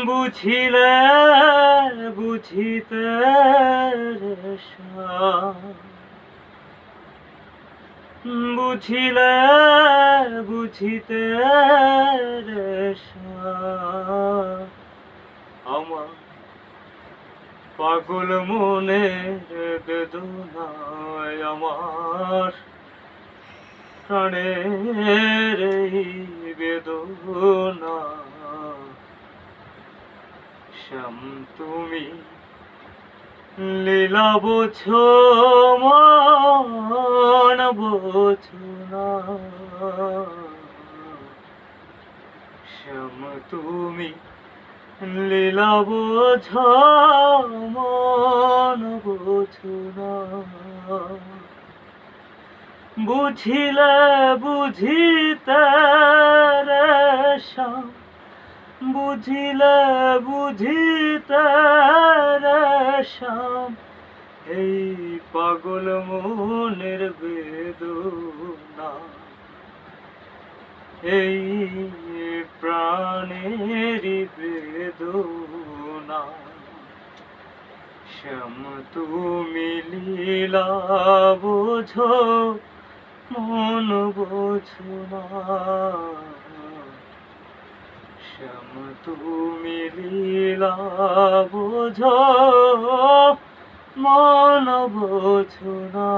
বুঝিলে বুঝিতে বুঝিলে বুঝিতে আমার পাগল মনের বেদনায় আমার প্রাণের এই বেদনা শ্যাম তুমি লীলা বোঝো মন বোঝো না শ্যাম তুমি লীলা বোঝো মন বোঝো না বুঝিলে বুঝিতে শ্যাম বুঝিলে বুঝিতে শ্যাম এই পাগল মনের বেদনা এই প্রাণের বেদনা শ্যাম তুমি লীলা বোঝো মন বোঝো না শ্যাম তুমি লীলা বোঝো মন বোঝো না।